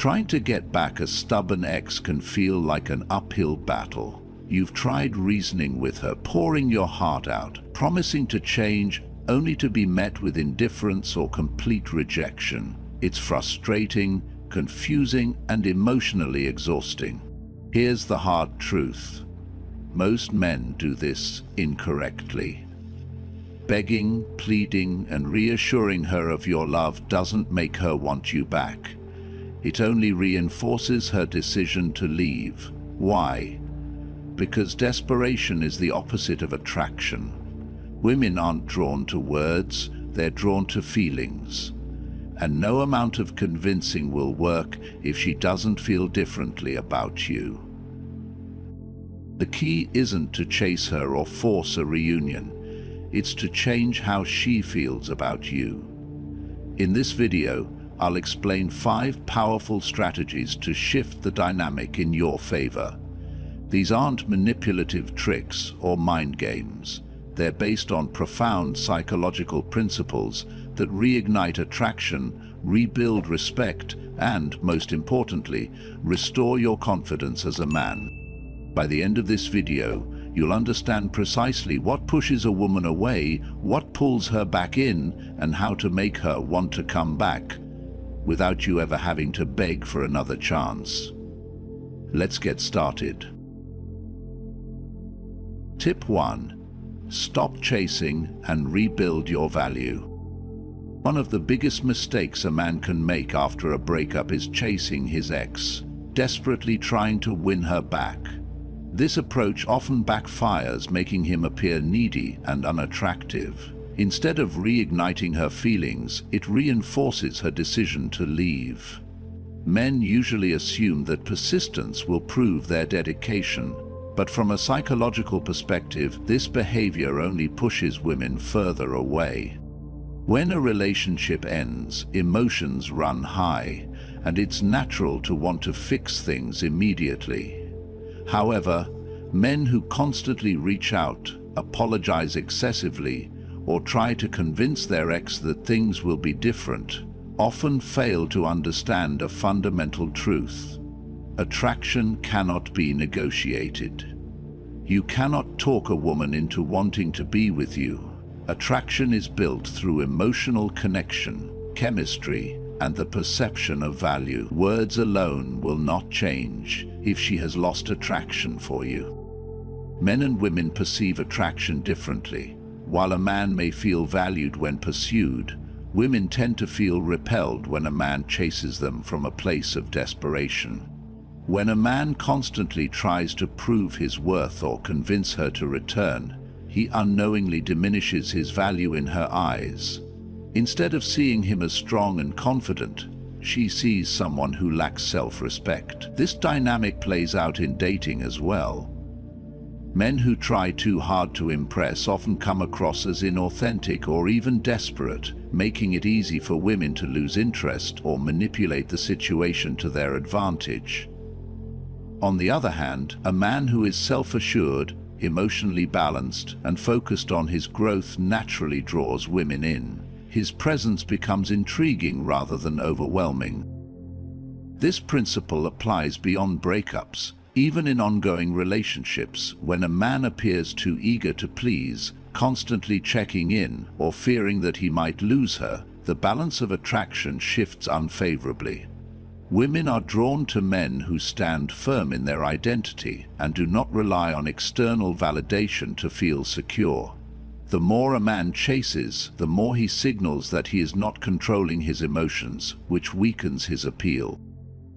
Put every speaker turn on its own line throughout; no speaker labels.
Trying to get back a stubborn ex can feel like an uphill battle. You've tried reasoning with her, pouring your heart out, promising to change, only to be met with indifference or complete rejection. It's frustrating, confusing, and emotionally exhausting. Here's the hard truth. Most men do this incorrectly. Begging, pleading, and reassuring her of your love doesn't make her want you back. It only reinforces her decision to leave. Why? Because desperation is the opposite of attraction. Women aren't drawn to words, they're drawn to feelings. And no amount of convincing will work if she doesn't feel differently about you. The key isn't to chase her or force a reunion. It's to change how she feels about you. In this video, I'll explain 5 powerful strategies to shift the dynamic in your favor. These aren't manipulative tricks or mind games. They're based on profound psychological principles that reignite attraction, rebuild respect, and, most importantly, restore your confidence as a man. By the end of this video, you'll understand precisely what pushes a woman away, what pulls her back in, and how to make her want to come back, without you ever having to beg for another chance. Let's get started. Tip 1. Stop chasing and rebuild your value. One of the biggest mistakes a man can make after a breakup is chasing his ex, desperately trying to win her back. This approach often backfires, making him appear needy and unattractive. Instead of reigniting her feelings, it reinforces her decision to leave. Men usually assume that persistence will prove their dedication, but from a psychological perspective, this behavior only pushes women further away. When a relationship ends, emotions run high, and it's natural to want to fix things immediately. However, men who constantly reach out, apologize excessively, or try to convince their ex that things will be different, often fail to understand a fundamental truth. Attraction cannot be negotiated. You cannot talk a woman into wanting to be with you. Attraction is built through emotional connection, chemistry, and the perception of value. Words alone will not change if she has lost attraction for you. Men and women perceive attraction differently. While a man may feel valued when pursued, women tend to feel repelled when a man chases them from a place of desperation. When a man constantly tries to prove his worth or convince her to return, he unknowingly diminishes his value in her eyes. Instead of seeing him as strong and confident, she sees someone who lacks self-respect. This dynamic plays out in dating as well. Men who try too hard to impress often come across as inauthentic or even desperate, making it easy for women to lose interest or manipulate the situation to their advantage. On the other hand, a man who is self-assured, emotionally balanced, and focused on his growth naturally draws women in. His presence becomes intriguing rather than overwhelming. This principle applies beyond breakups. Even in ongoing relationships, when a man appears too eager to please, constantly checking in, or fearing that he might lose her, the balance of attraction shifts unfavorably. Women are drawn to men who stand firm in their identity and do not rely on external validation to feel secure. The more a man chases, the more he signals that he is not controlling his emotions, which weakens his appeal.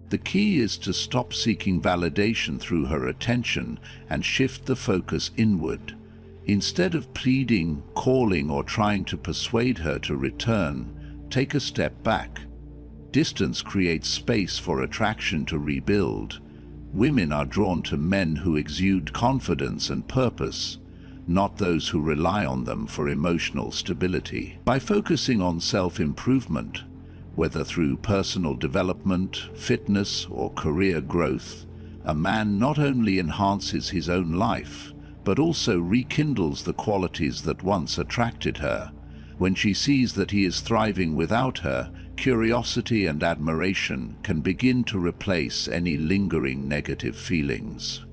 The key is to stop seeking validation through her attention and shift the focus inward. Instead of pleading, calling, or trying to persuade her to return, take a step back. Distance creates space for attraction to rebuild. Women are drawn to men who exude confidence and purpose, not those who rely on them for emotional stability. By focusing on self-improvement, whether through personal development, fitness, or career growth, a man not only enhances his own life, but also rekindles the qualities that once attracted her. When she sees that he is thriving without her, curiosity and admiration can begin to replace any lingering negative feelings.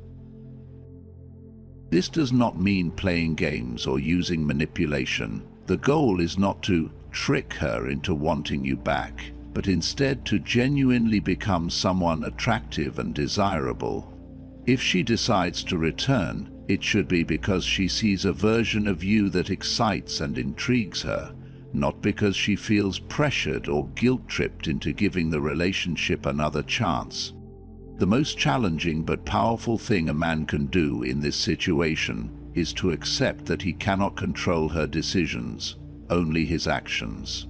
This does not mean playing games or using manipulation. The goal is not to trick her into wanting you back, but instead to genuinely become someone attractive and desirable. If she decides to return, it should be because she sees a version of you that excites and intrigues her, not because she feels pressured or guilt-tripped into giving the relationship another chance. The most challenging but powerful thing a man can do in this situation is to accept that he cannot control her decisions, only his actions.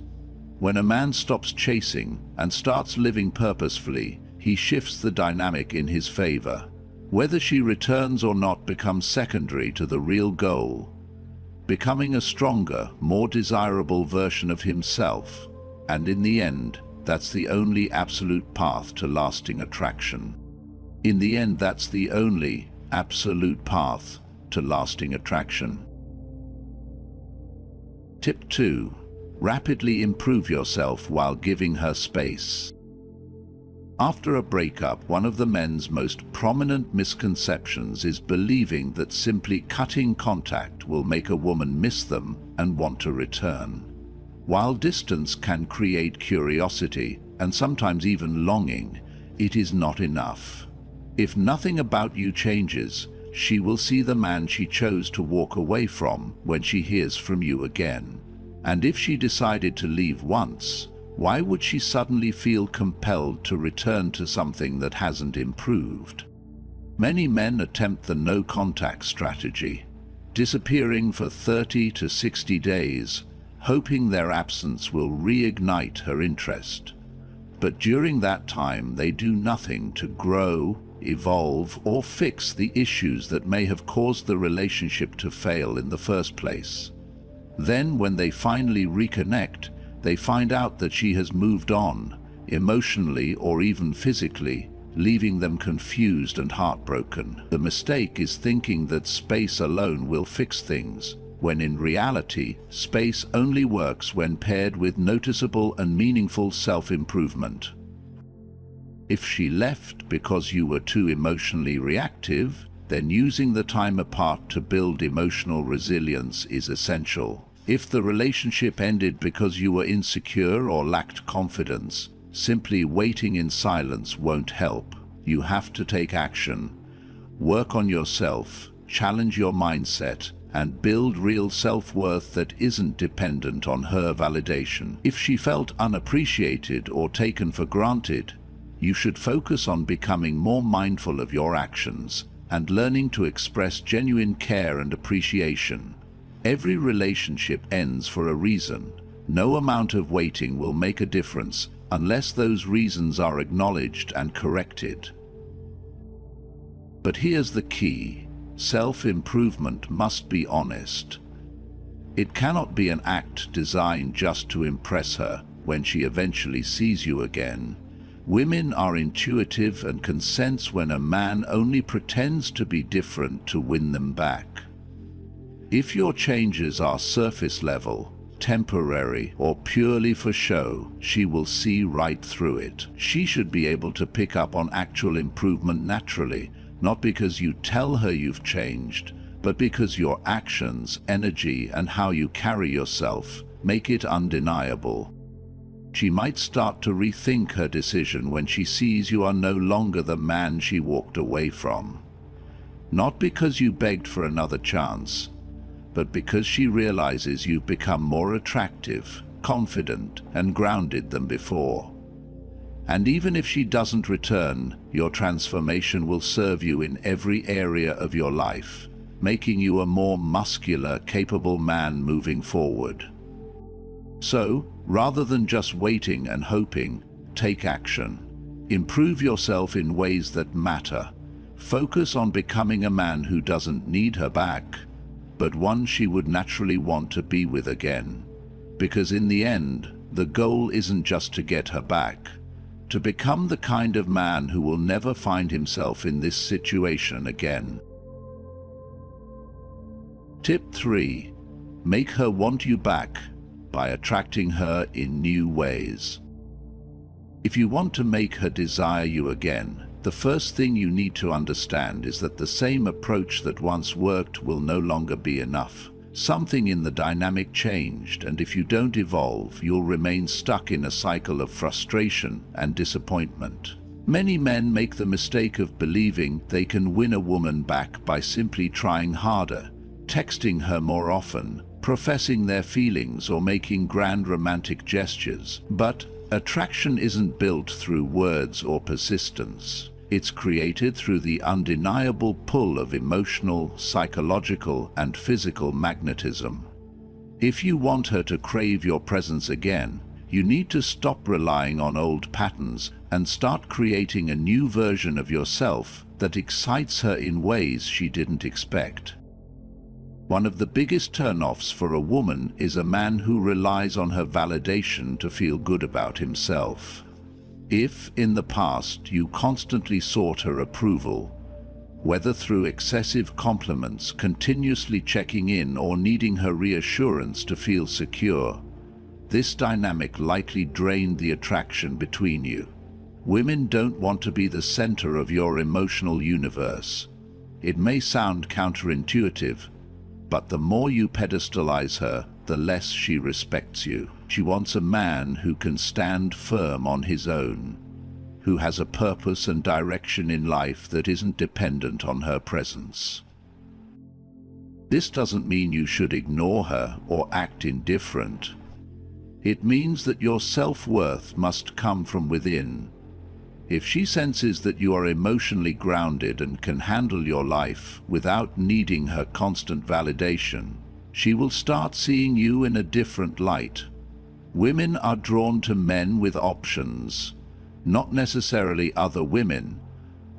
When a man stops chasing and starts living purposefully, he shifts the dynamic in his favor. Whether she returns or not becomes secondary to the real goal, becoming a stronger, more desirable version of himself. And in the end, that's the only absolute path to lasting attraction. In the end, that's the only absolute path to lasting attraction. Tip 2. Rapidly improve yourself while giving her space. After a breakup, one of the men's most prominent misconceptions is believing that simply cutting contact will make a woman miss them and want to return. While distance can create curiosity and sometimes even longing, it is not enough. If nothing about you changes, she will see the man she chose to walk away from when she hears from you again. And if she decided to leave once, why would she suddenly feel compelled to return to something that hasn't improved? Many men attempt the no-contact strategy, disappearing for 30 to 60 days, hoping their absence will reignite her interest. But during that time, they do nothing to grow, evolve, or fix the issues that may have caused the relationship to fail in the first place. Then, when they finally reconnect, they find out that she has moved on, emotionally or even physically, leaving them confused and heartbroken. The mistake is thinking that space alone will fix things, when in reality, space only works when paired with noticeable and meaningful self-improvement. If she left because you were too emotionally reactive, then using the time apart to build emotional resilience is essential. If the relationship ended because you were insecure or lacked confidence, simply waiting in silence won't help. You have to take action. Work on yourself, challenge your mindset, and build real self-worth that isn't dependent on her validation. If she felt unappreciated or taken for granted, you should focus on becoming more mindful of your actions and learning to express genuine care and appreciation. Every relationship ends for a reason. No amount of waiting will make a difference unless those reasons are acknowledged and corrected. But here's the key. Self-improvement must be honest. It cannot be an act designed just to impress her when she eventually sees you again. Women are intuitive and can sense when a man only pretends to be different to win them back. If your changes are surface level, temporary, or purely for show, she will see right through it. She should be able to pick up on actual improvement naturally, not because you tell her you've changed, but because your actions, energy, and how you carry yourself make it undeniable. She might start to rethink her decision when she sees you are no longer the man she walked away from. Not because you begged for another chance, but because she realizes you've become more attractive, confident, and grounded than before. And even if she doesn't return, your transformation will serve you in every area of your life, making you a more muscular, capable man moving forward. So, rather than just waiting and hoping, take action. Improve yourself in ways that matter. Focus on becoming a man who doesn't need her back, but one she would naturally want to be with again. Because in the end, the goal isn't just to get her back, to become the kind of man who will never find himself in this situation again. Tip 3. Make her want you back by attracting her in new ways. If you want to make her desire you again, the first thing you need to understand is that the same approach that once worked will no longer be enough. Something in the dynamic changed, and if you don't evolve, you'll remain stuck in a cycle of frustration and disappointment. Many men make the mistake of believing they can win a woman back by simply trying harder, texting her more often, professing their feelings, or making grand romantic gestures. But attraction isn't built through words or persistence. It's created through the undeniable pull of emotional, psychological, and physical magnetism. If you want her to crave your presence again, you need to stop relying on old patterns and start creating a new version of yourself that excites her in ways she didn't expect. One of the biggest turn-offs for a woman is a man who relies on her validation to feel good about himself. If, in the past, you constantly sought her approval, whether through excessive compliments, continuously checking in, or needing her reassurance to feel secure, this dynamic likely drained the attraction between you. Women don't want to be the center of your emotional universe. It may sound counterintuitive, but the more you pedestalize her, the less she respects you. She wants a man who can stand firm on his own, who has a purpose and direction in life that isn't dependent on her presence. This doesn't mean you should ignore her or act indifferent. It means that your self-worth must come from within. If she senses that you are emotionally grounded and can handle your life without needing her constant validation, she will start seeing you in a different light. Women are drawn to men with options, not necessarily other women,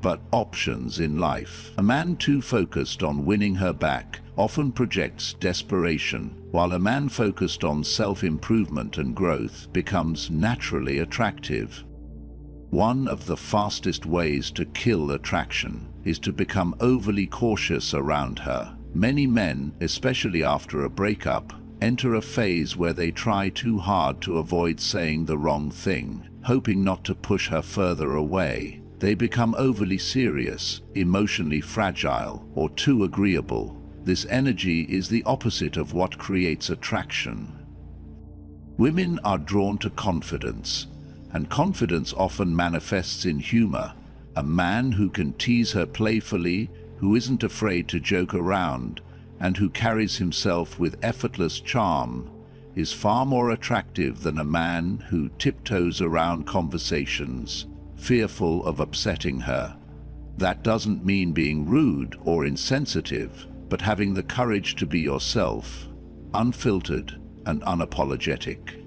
but options in life. A man too focused on winning her back often projects desperation, while a man focused on self-improvement and growth becomes naturally attractive. One of the fastest ways to kill attraction is to become overly cautious around her. Many men, especially after a breakup, enter a phase where they try too hard to avoid saying the wrong thing, hoping not to push her further away. They become overly serious, emotionally fragile, or too agreeable. This energy is the opposite of what creates attraction. Women are drawn to confidence, and confidence often manifests in humor. A man who can tease her playfully, who isn't afraid to joke around, and who carries himself with effortless charm, is far more attractive than a man who tiptoes around conversations, fearful of upsetting her. That doesn't mean being rude or insensitive, but having the courage to be yourself, unfiltered and unapologetic.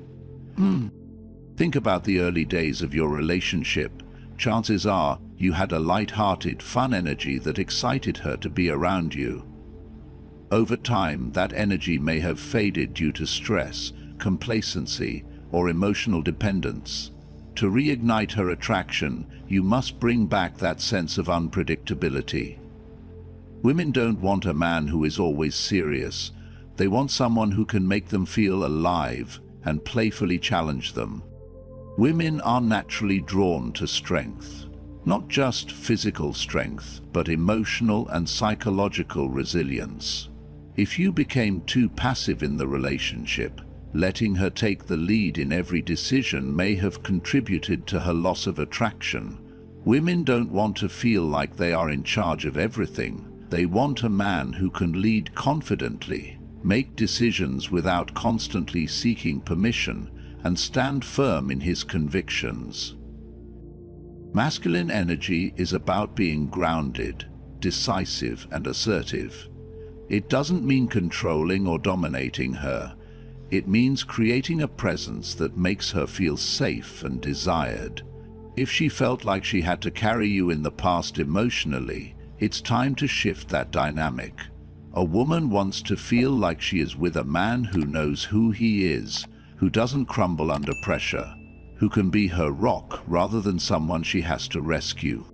Think about the early days of your relationship. Chances are you had a light-hearted, fun energy that excited her to be around you. Over time, that energy may have faded due to stress, complacency, or emotional dependence. To reignite her attraction, you must bring back that sense of unpredictability. Women don't want a man who is always serious. They want someone who can make them feel alive and playfully challenge them. Women are naturally drawn to strength. Not just physical strength, but emotional and psychological resilience. If you became too passive in the relationship, letting her take the lead in every decision may have contributed to her loss of attraction. Women don't want to feel like they are in charge of everything. They want a man who can lead confidently, make decisions without constantly seeking permission, and stand firm in his convictions. Masculine energy is about being grounded, decisive, and assertive. It doesn't mean controlling or dominating her. It means creating a presence that makes her feel safe and desired. If she felt like she had to carry you in the past emotionally, it's time to shift that dynamic. A woman wants to feel like she is with a man who knows who he is, who doesn't crumble under pressure, who can be her rock rather than someone she has to rescue.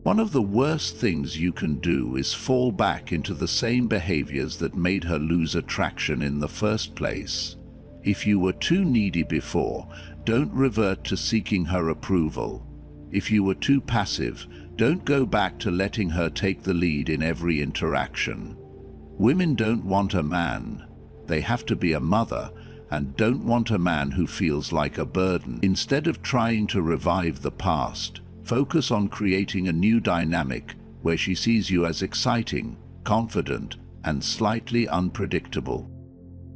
One of the worst things you can do is fall back into the same behaviors that made her lose attraction in the first place. If you were too needy before, Don't revert to seeking her approval. If you were too passive, don't go back to letting her take the lead in every interaction. Women don't want a man. They have to be a mother, and don't want a man who feels like a burden. Instead of trying to revive the past, focus on creating a new dynamic where she sees you as exciting, confident, and slightly unpredictable.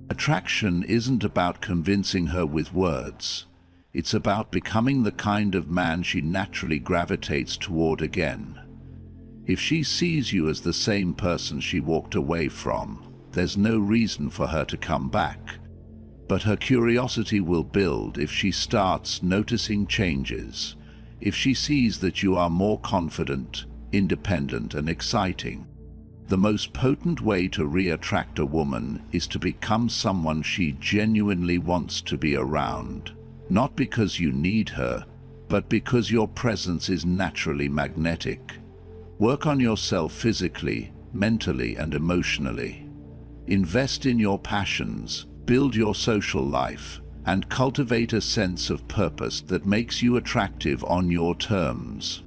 Attraction isn't about convincing her with words. It's about becoming the kind of man she naturally gravitates toward again. If she sees you as the same person she walked away from, there's no reason for her to come back. But her curiosity will build if she starts noticing changes, if she sees that you are more confident, independent, and exciting. The most potent way to re-attract a woman is to become someone she genuinely wants to be around. Not because you need her, but because your presence is naturally magnetic. Work on yourself physically, mentally, and emotionally. Invest in your passions, build your social life, and cultivate a sense of purpose that makes you attractive on your terms.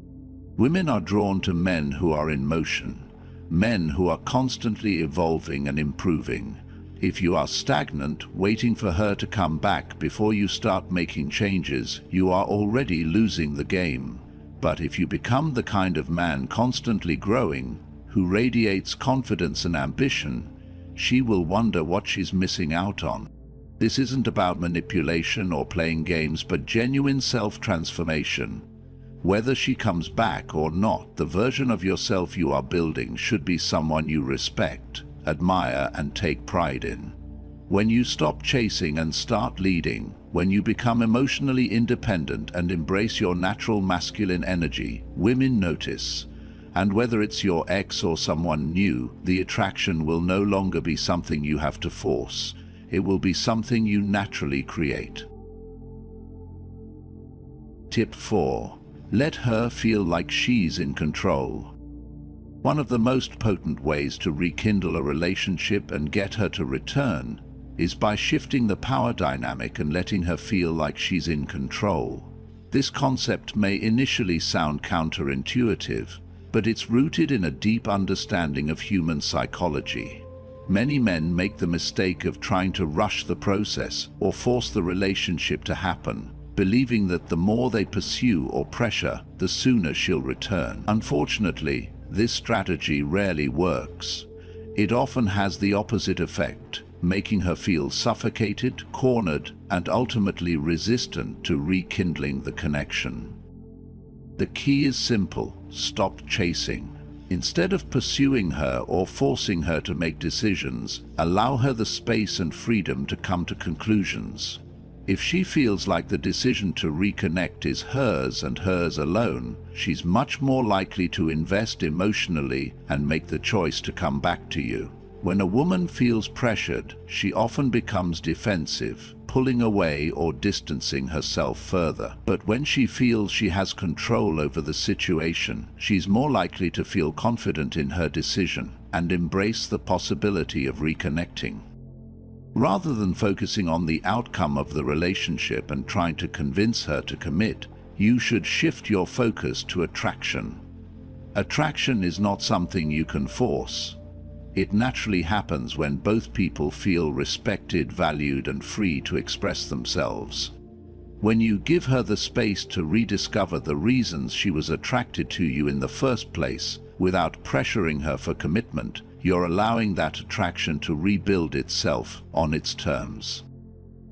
Women are drawn to men who are in motion, men who are constantly evolving and improving. If you are stagnant, waiting for her to come back before you start making changes, you are already losing the game. But if you become the kind of man constantly growing, who radiates confidence and ambition, she will wonder what she's missing out on. This isn't about manipulation or playing games, but genuine self-transformation. Whether she comes back or not, the version of yourself you are building should be someone you respect, admire, and take pride in. When you stop chasing and start leading, when you become emotionally independent and embrace your natural masculine energy, women notice. And whether it's your ex or someone new, the attraction will no longer be something you have to force. It will be something you naturally create. Tip 4. Let her feel like she's in control. One of the most potent ways to rekindle a relationship and get her to return is by shifting the power dynamic and letting her feel like she's in control. This concept may initially sound counterintuitive, but it's rooted in a deep understanding of human psychology. Many men make the mistake of trying to rush the process or force the relationship to happen, believing that the more they pursue or pressure, the sooner she'll return. Unfortunately, this strategy rarely works. It often has the opposite effect, making her feel suffocated, cornered, and ultimately resistant to rekindling the connection. The key is simple: stop chasing. Instead of pursuing her or forcing her to make decisions, allow her the space and freedom to come to conclusions. If she feels like the decision to reconnect is hers and hers alone, she's much more likely to invest emotionally and make the choice to come back to you. When a woman feels pressured, she often becomes defensive, pulling away or distancing herself further. But when she feels she has control over the situation, she's more likely to feel confident in her decision and embrace the possibility of reconnecting. Rather than focusing on the outcome of the relationship and trying to convince her to commit, you should shift your focus to attraction. Attraction is not something you can force. It naturally happens when both people feel respected, valued, and free to express themselves. When you give her the space to rediscover the reasons she was attracted to you in the first place, without pressuring her for commitment, you're allowing that attraction to rebuild itself on its terms.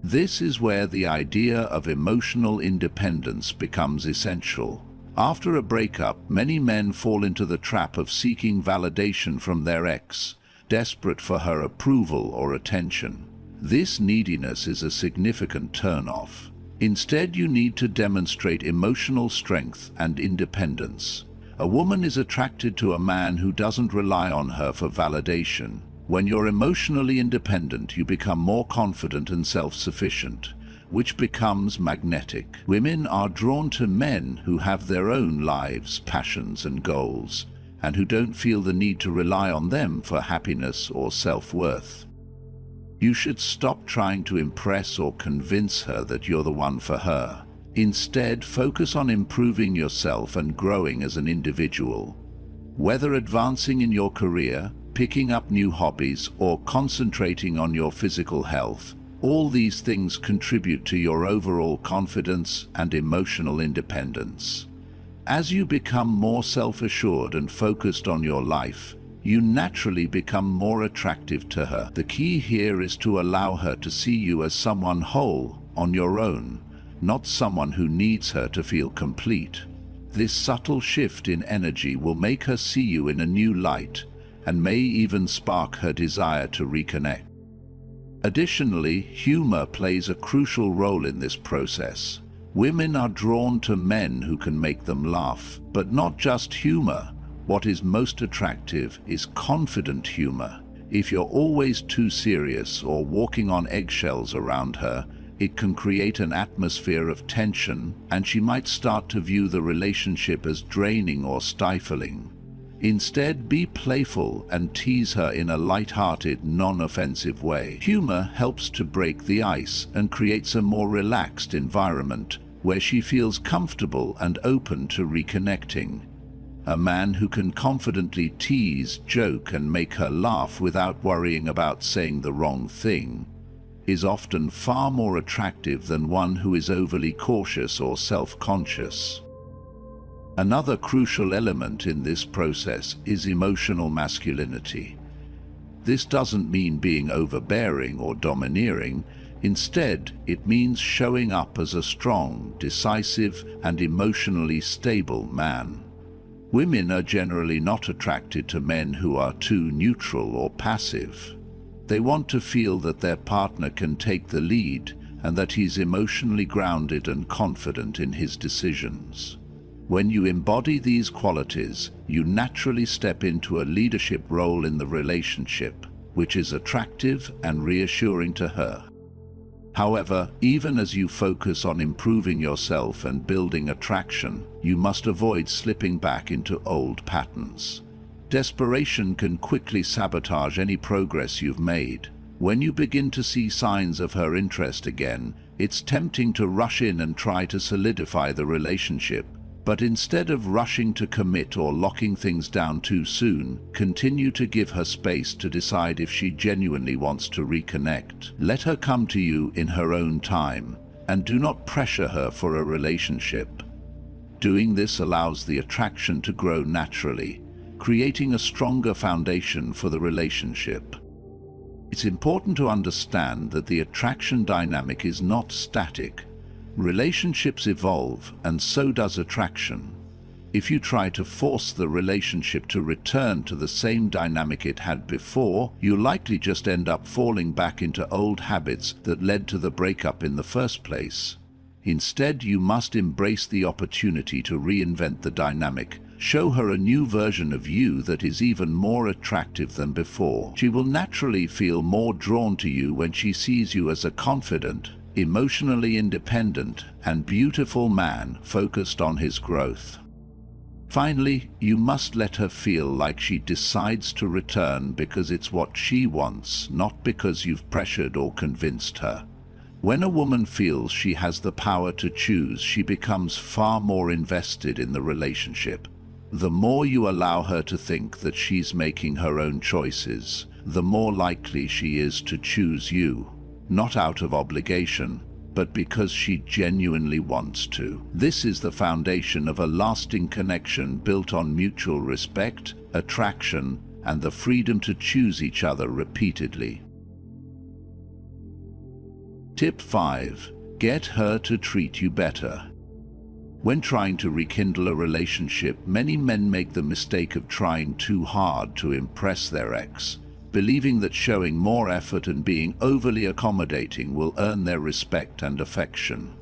This is where the idea of emotional independence becomes essential. After a breakup, many men fall into the trap of seeking validation from their ex, desperate for her approval or attention. This neediness is a significant turn-off. Instead, you need to demonstrate emotional strength and independence. A woman is attracted to a man who doesn't rely on her for validation. When you're emotionally independent, you become more confident and self-sufficient, which becomes magnetic. Women are drawn to men who have their own lives, passions, and goals, and who don't feel the need to rely on them for happiness or self-worth. You should stop trying to impress or convince her that you're the one for her. Instead, focus on improving yourself and growing as an individual. Whether advancing in your career, picking up new hobbies, or concentrating on your physical health, all these things contribute to your overall confidence and emotional independence. As you become more self-assured and focused on your life, you naturally become more attractive to her. The key here is to allow her to see you as someone whole, on your own, not someone who needs her to feel complete. This subtle shift in energy will make her see you in a new light and may even spark her desire to reconnect. Additionally, humor plays a crucial role in this process. Women are drawn to men who can make them laugh, but not just humor. What is most attractive is confident humor. If you're always too serious or walking on eggshells around her, it can create an atmosphere of tension, and she might start to view the relationship as draining or stifling. Instead, be playful and tease her in a light-hearted, non-offensive way. Humor helps to break the ice and creates a more relaxed environment where she feels comfortable and open to reconnecting. A man who can confidently tease, joke, and make her laugh without worrying about saying the wrong thing is often far more attractive than one who is overly cautious or self-conscious. Another crucial element in this process is emotional masculinity. This doesn't mean being overbearing or domineering. Instead, it means showing up as a strong, decisive, and emotionally stable man. Women are generally not attracted to men who are too neutral or passive. They want to feel that their partner can take the lead and that he's emotionally grounded and confident in his decisions. When you embody these qualities, you naturally step into a leadership role in the relationship, which is attractive and reassuring to her. However, even as you focus on improving yourself and building attraction, you must avoid slipping back into old patterns. Desperation can quickly sabotage any progress you've made. When you begin to see signs of her interest again, it's tempting to rush in and try to solidify the relationship. But instead of rushing to commit or locking things down too soon, continue to give her space to decide if she genuinely wants to reconnect. Let her come to you in her own time, and do not pressure her for a relationship. Doing this allows the attraction to grow naturally, creating a stronger foundation for the relationship. It's important to understand that the attraction dynamic is not static. Relationships evolve, and so does attraction. If you try to force the relationship to return to the same dynamic it had before, you'll likely just end up falling back into old habits that led to the breakup in the first place. Instead, you must embrace the opportunity to reinvent the dynamic. Show her a new version of you that is even more attractive than before. She will naturally feel more drawn to you when she sees you as a confident, emotionally independent, and beautiful man focused on his growth. Finally, you must let her feel like she decides to return because it's what she wants, not because you've pressured or convinced her. When a woman feels she has the power to choose, she becomes far more invested in the relationship. The more you allow her to think that she's making her own choices, the more likely she is to choose you. Not out of obligation, but because she genuinely wants to. This is the foundation of a lasting connection built on mutual respect, attraction, and the freedom to choose each other repeatedly. Tip 5. Get her to treat you better. When trying to rekindle a relationship, many men make the mistake of trying too hard to impress their ex, believing that showing more effort and being overly accommodating will earn their respect and affection.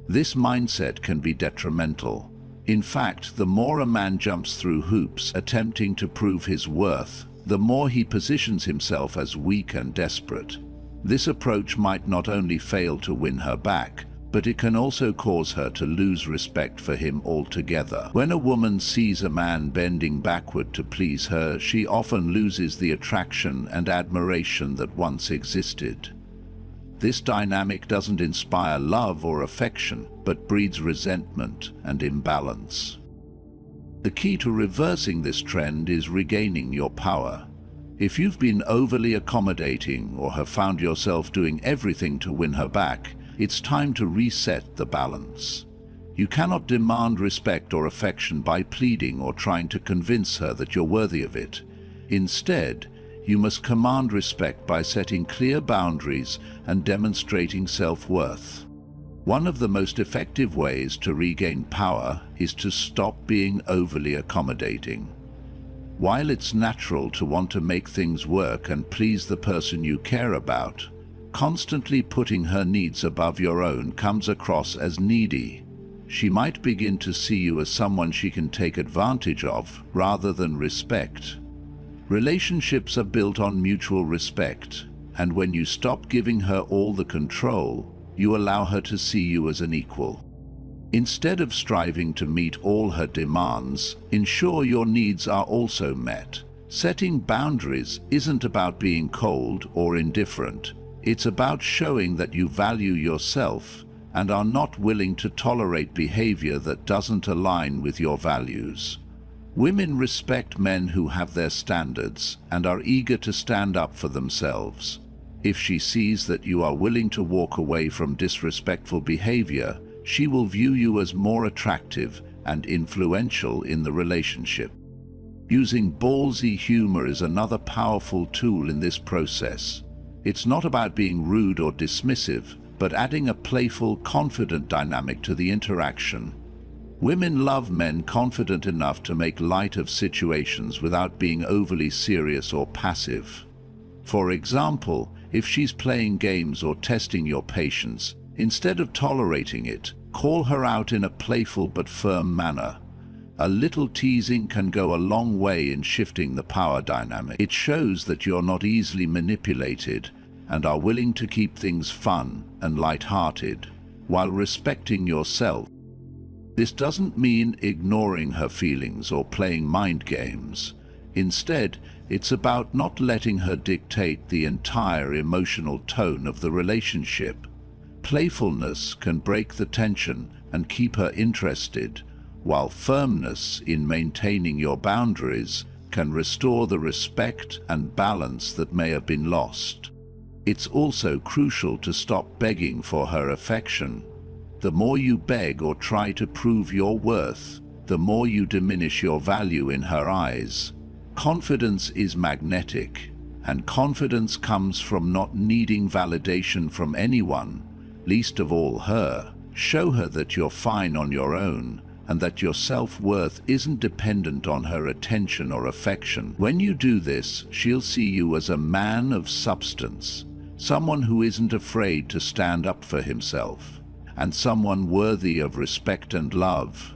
This mindset can be detrimental. In fact, the more a man jumps through hoops attempting to prove his worth, the more he positions himself as weak and desperate. This approach might not only fail to win her back, but it can also cause her to lose respect for him altogether. When a woman sees a man bending backward to please her, she often loses the attraction and admiration that once existed. This dynamic doesn't inspire love or affection, but breeds resentment and imbalance. The key to reversing this trend is regaining your power. If you've been overly accommodating or have found yourself doing everything to win her back, it's time to reset the balance. You cannot demand respect or affection by pleading or trying to convince her that you're worthy of it. Instead, you must command respect by setting clear boundaries and demonstrating self-worth. One of the most effective ways to regain power is to stop being overly accommodating. While it's natural to want to make things work and please the person you care about, constantly putting her needs above your own comes across as needy. She might begin to see you as someone she can take advantage of rather than respect. Relationships are built on mutual respect, and when you stop giving her all the control, you allow her to see you as an equal. Instead of striving to meet all her demands, ensure your needs are also met. Setting boundaries isn't about being cold or indifferent. It's about showing that you value yourself and are not willing to tolerate behavior that doesn't align with your values. Women respect men who have their standards and are eager to stand up for themselves. If she sees that you are willing to walk away from disrespectful behavior, she will view you as more attractive and influential in the relationship. Using ballsy humor is another powerful tool in this process. It's not about being rude or dismissive, but adding a playful, confident dynamic to the interaction. Women love men confident enough to make light of situations without being overly serious or passive. For example, if she's playing games or testing your patience, instead of tolerating it, call her out in a playful but firm manner. A little teasing can go a long way in shifting the power dynamic. It shows that you're not easily manipulated and are willing to keep things fun and light-hearted while respecting yourself. This doesn't mean ignoring her feelings or playing mind games. Instead, it's about not letting her dictate the entire emotional tone of the relationship. Playfulness can break the tension and keep her interested, while firmness in maintaining your boundaries can restore the respect and balance that may have been lost. It's also crucial to stop begging for her affection. The more you beg or try to prove your worth, the more you diminish your value in her eyes. Confidence is magnetic, and confidence comes from not needing validation from anyone, least of all her. Show her that you're fine on your own, and that your self-worth isn't dependent on her attention or affection. When you do this, she'll see you as a man of substance, someone who isn't afraid to stand up for himself, and someone worthy of respect and love.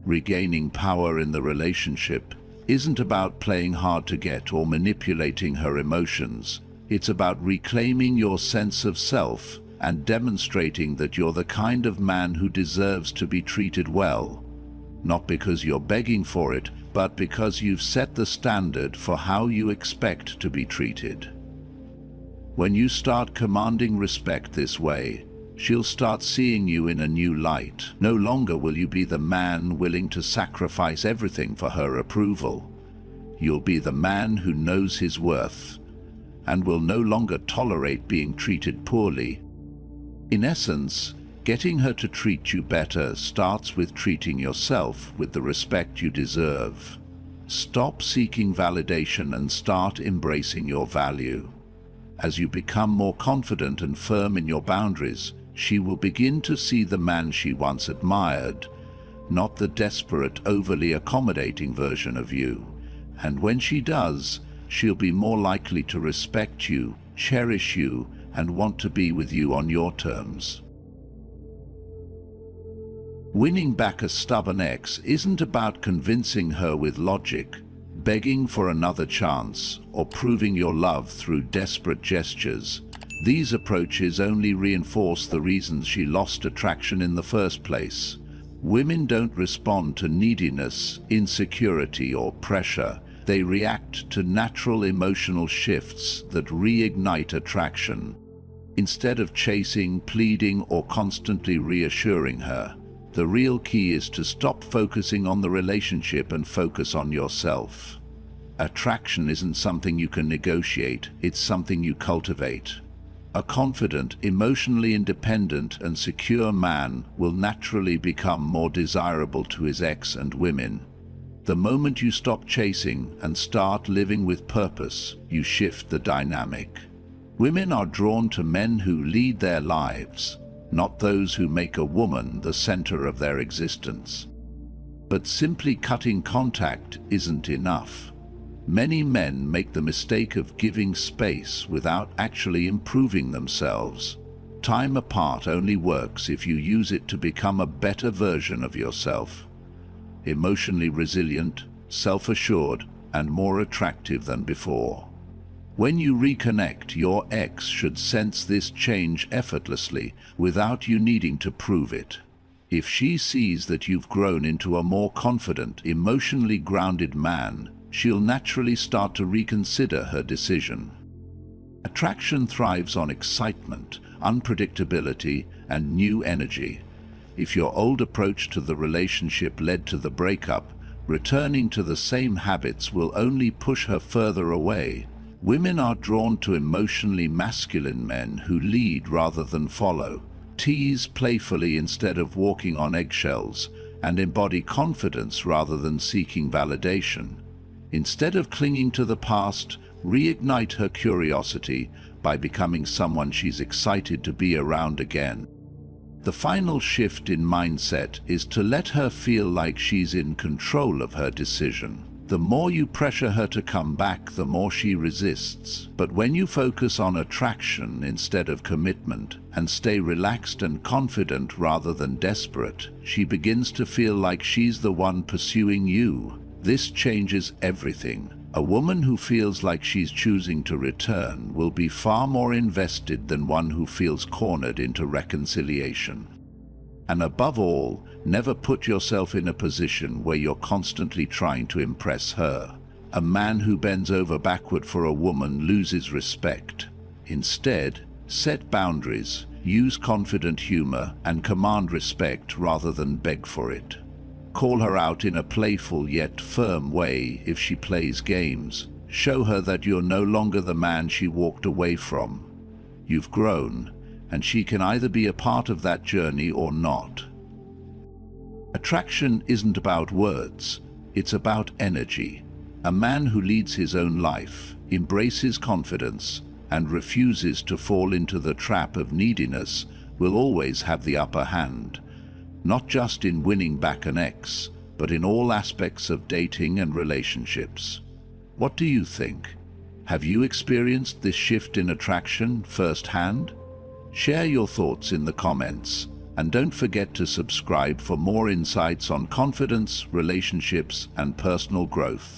Regaining power in the relationship isn't about playing hard to get or manipulating her emotions. It's about reclaiming your sense of self and demonstrating that you're the kind of man who deserves to be treated well. Not because you're begging for it, but because you've set the standard for how you expect to be treated. When you start commanding respect this way, she'll start seeing you in a new light. No longer will you be the man willing to sacrifice everything for her approval. You'll be the man who knows his worth and will no longer tolerate being treated poorly. In essence, getting her to treat you better starts with treating yourself with the respect you deserve. Stop seeking validation and start embracing your value. As you become more confident and firm in your boundaries, she will begin to see the man she once admired, not the desperate, overly accommodating version of you. And when she does, she'll be more likely to respect you, cherish you, and want to be with you on your terms. Winning back a stubborn ex isn't about convincing her with logic, begging for another chance, or proving your love through desperate gestures. These approaches only reinforce the reasons she lost attraction in the first place. Women don't respond to neediness, insecurity, or pressure. They react to natural emotional shifts that reignite attraction. Instead of chasing, pleading, or constantly reassuring her, the real key is to stop focusing on the relationship and focus on yourself. Attraction isn't something you can negotiate, it's something you cultivate. A confident, emotionally independent, and secure man will naturally become more desirable to his ex and women. The moment you stop chasing and start living with purpose, you shift the dynamic. Women are drawn to men who lead their lives, not those who make a woman the center of their existence. But simply cutting contact isn't enough. Many men make the mistake of giving space without actually improving themselves. Time apart only works if you use it to become a better version of yourself. Emotionally resilient, self-assured, and more attractive than before. When you reconnect, your ex should sense this change effortlessly, without you needing to prove it. If she sees that you've grown into a more confident, emotionally grounded man, she'll naturally start to reconsider her decision. Attraction thrives on excitement, unpredictability, and new energy. If your old approach to the relationship led to the breakup, returning to the same habits will only push her further away. Women are drawn to emotionally masculine men who lead rather than follow, tease playfully instead of walking on eggshells, and embody confidence rather than seeking validation. Instead of clinging to the past, reignite her curiosity by becoming someone she's excited to be around again. The final shift in mindset is to let her feel like she's in control of her decision. The more you pressure her to come back, the more she resists. But when you focus on attraction instead of commitment, and stay relaxed and confident rather than desperate, she begins to feel like she's the one pursuing you. This changes everything. A woman who feels like she's choosing to return will be far more invested than one who feels cornered into reconciliation. And above all, never put yourself in a position where you're constantly trying to impress her. A man who bends over backward for a woman loses respect. Instead, set boundaries, use confident humor, and command respect rather than beg for it. Call her out in a playful yet firm way if she plays games. Show her that you're no longer the man she walked away from. You've grown, and she can either be a part of that journey or not. Attraction isn't about words, it's about energy. A man who leads his own life, embraces confidence, and refuses to fall into the trap of neediness will always have the upper hand. Not just in winning back an ex, but in all aspects of dating and relationships. What do you think? Have you experienced this shift in attraction firsthand? Share your thoughts in the comments, and don't forget to subscribe for more insights on confidence, relationships, and personal growth.